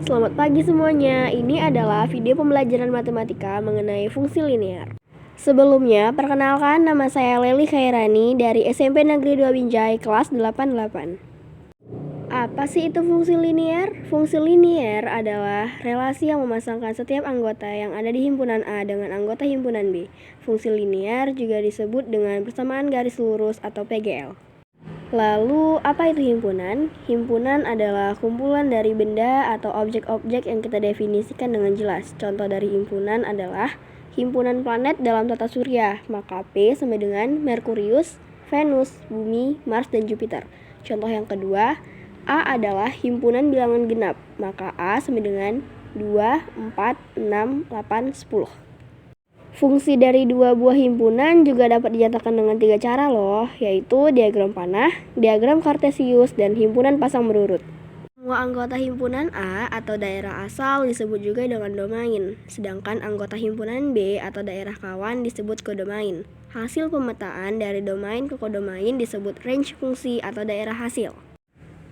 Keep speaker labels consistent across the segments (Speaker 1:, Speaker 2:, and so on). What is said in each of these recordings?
Speaker 1: Selamat pagi semuanya, ini adalah video pembelajaran matematika mengenai fungsi linear. Sebelumnya, perkenalkan nama saya Leli Khairani dari SMP Negeri 2 Binjai kelas 88. Apa sih itu fungsi linear? Fungsi linear adalah relasi yang memasangkan setiap anggota yang ada di himpunan A dengan anggota himpunan B. Fungsi linear juga disebut dengan persamaan garis lurus atau PGL. Lalu, apa itu himpunan? Himpunan adalah kumpulan dari benda atau objek-objek yang kita definisikan dengan jelas. Contoh dari himpunan adalah himpunan planet dalam tata surya, maka P sama dengan Merkurius, Venus, Bumi, Mars, dan Jupiter. Contoh yang kedua, A adalah himpunan bilangan genap, maka A sama dengan 2, 4, 6, 8, 10. Fungsi dari dua buah himpunan juga dapat dinyatakan dengan 3 cara loh, yaitu diagram panah, diagram kartesius, dan himpunan pasang berurut. Semua anggota himpunan A atau daerah asal disebut juga dengan domain, sedangkan anggota himpunan B atau daerah kawan disebut kodomain. Hasil pemetaan dari domain ke kodomain disebut range fungsi atau daerah hasil.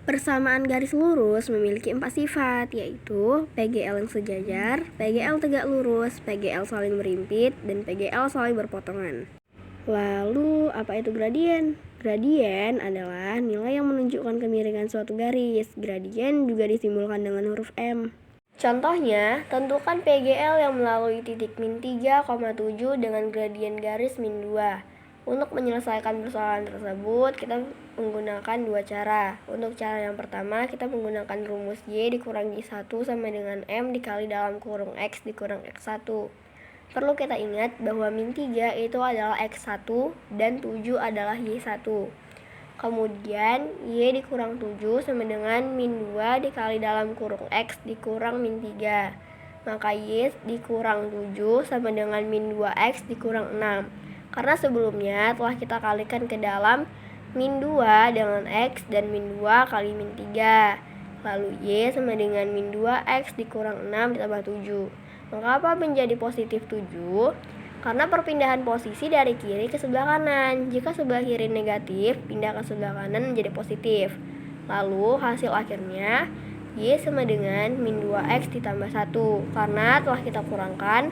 Speaker 1: Persamaan garis lurus memiliki 4 sifat, yaitu PGL yang sejajar, PGL tegak lurus, PGL saling berimpit, dan PGL saling berpotongan. Lalu, apa itu gradien? Gradien adalah nilai yang menunjukkan kemiringan suatu garis. Gradien juga disimbolkan dengan huruf M. Contohnya, tentukan PGL yang melalui titik min 3,7 dengan gradien garis min 2. Untuk menyelesaikan persoalan tersebut, kita menggunakan 2 cara. Untuk cara yang pertama, kita menggunakan rumus Y dikurangi 1 sama dengan M dikali dalam kurung X dikurang X1. Perlu kita ingat bahwa min 3 itu adalah X1 dan 7 adalah Y1. Kemudian, Y dikurang 7 sama dengan min 2 dikali dalam kurung X dikurang min 3. Maka Y dikurang 7 sama dengan min 2X dikurang 6. Karena sebelumnya telah kita kalikan ke dalam min 2 dengan X dan min 2 kali min 3. Lalu Y sama dengan min 2X dikurang 6 ditambah 7. Mengapa menjadi positif 7? Karena perpindahan posisi dari kiri ke sebelah kanan. Jika sebelah kiri negatif, pindah ke sebelah kanan menjadi positif. Lalu hasil akhirnya Y sama dengan min 2X ditambah 1. Karena telah kita kurangkan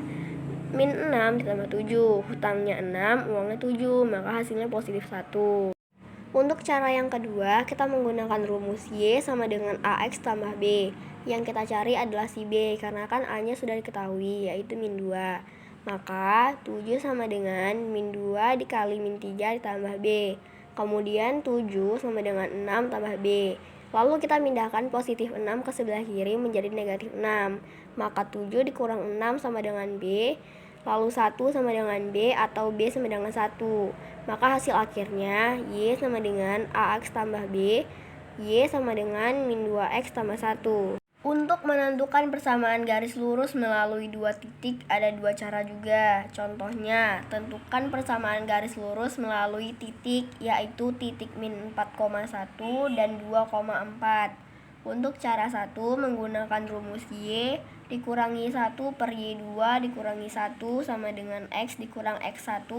Speaker 1: min 6 ditambah 7, hutangnya 6, uangnya 7, maka hasilnya positif 1. Untuk cara yang kedua, kita menggunakan rumus Y sama dengan AX tambah B. Yang kita cari adalah si B, karena kan A-nya sudah diketahui, yaitu min 2. Maka 7 sama dengan min 2 dikali min 3 ditambah B. Kemudian 7 sama dengan 6 tambah B. Lalu kita pindahkan positif 6 ke sebelah kiri menjadi negatif 6. Maka 7 dikurang 6 sama dengan B. Lalu 1 sama dengan B atau B sama dengan 1. Maka hasil akhirnya Y sama dengan AX tambah B. Y sama dengan min 2X tambah 1. Untuk menentukan persamaan garis lurus melalui 2 titik ada 2 cara juga. Contohnya, tentukan persamaan garis lurus melalui titik, yaitu titik min 4,1 dan 2,4. Untuk cara 1 menggunakan rumus Y dikurangi 1 per Y2 dikurangi 1 sama dengan X dikurang X1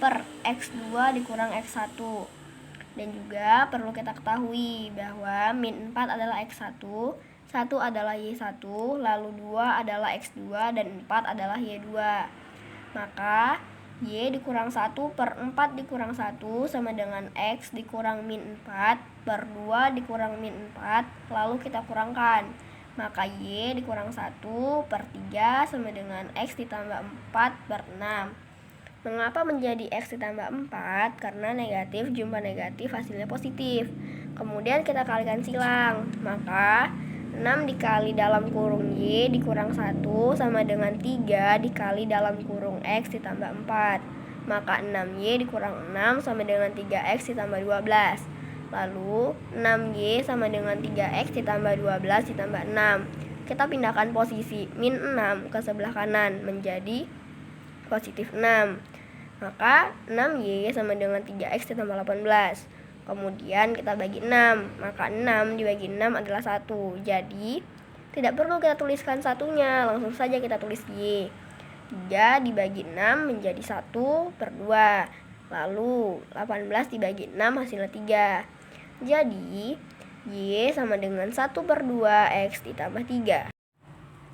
Speaker 1: per X2 dikurang X1. Dan juga perlu kita ketahui bahwa min 4 adalah X1, 1 adalah Y1, lalu 2 adalah X2, dan 4 adalah Y2. Maka Y dikurang 1 per 4 dikurang 1 sama dengan X dikurang min 4 per 2 dikurang min 4, lalu kita kurangkan. Maka Y dikurang 1 per 3 sama dengan X ditambah 4 per 6. Mengapa menjadi X ditambah 4? Karena negatif jumlah negatif hasilnya positif. Kemudian kita kalikan silang, maka 6 dikali dalam kurung Y dikurang 1 sama dengan 3 dikali dalam kurung X ditambah 4. Maka 6Y dikurang 6 sama dengan 3X ditambah 12. Lalu 6Y sama dengan 3X ditambah 12 ditambah 6. Kita pindahkan posisi min 6 ke sebelah kanan menjadi positif 6. Maka 6Y sama dengan 3X ditambah 18. Kemudian kita bagi 6, maka 6 dibagi 6 adalah 1. Jadi, tidak perlu kita tuliskan satunya, langsung saja kita tulis Y. 3 dibagi 6 menjadi 1 per 2. Lalu, 18 dibagi 6 hasilnya 3. Jadi, Y sama dengan 1/2 X ditambah 3.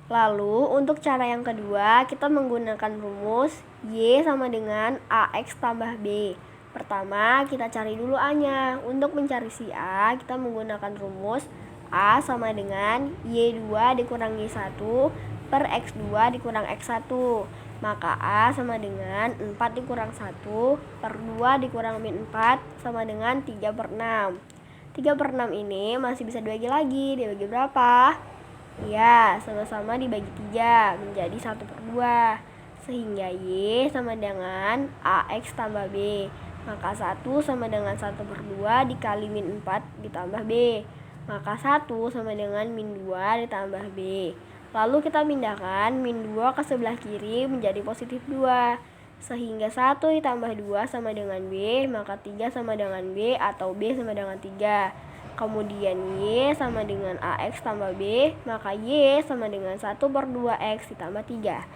Speaker 1: Lalu untuk cara yang kedua, kita menggunakan rumus Y sama dengan AX tambah B. Pertama, kita cari dulu A-nya. Untuk mencari si A, kita menggunakan rumus A sama dengan Y2 dikurangi 1 per X2 dikurang X1. Maka A sama dengan 4 dikurang 1 per 2 dikurang min 4 sama dengan 3/6. 3/6 ini masih bisa dibagi lagi. Dibagi berapa? Ya, sama-sama dibagi 3 menjadi 1/2. Sehingga Y sama dengan AX tambah B. Maka 1 sama dengan 1/2 dikali min 4 ditambah B. Maka 1 sama dengan min 2 ditambah B. Lalu kita pindahkan min 2 ke sebelah kiri menjadi positif 2. Sehingga 1 ditambah 2 sama dengan B, maka 3 sama dengan B atau B sama dengan 3. Kemudian Y sama dengan AX tambah B, maka Y sama dengan 1/2X ditambah 3.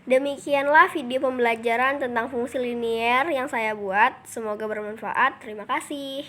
Speaker 1: Demikianlah video pembelajaran tentang fungsi linier yang saya buat. Semoga bermanfaat. Terima kasih.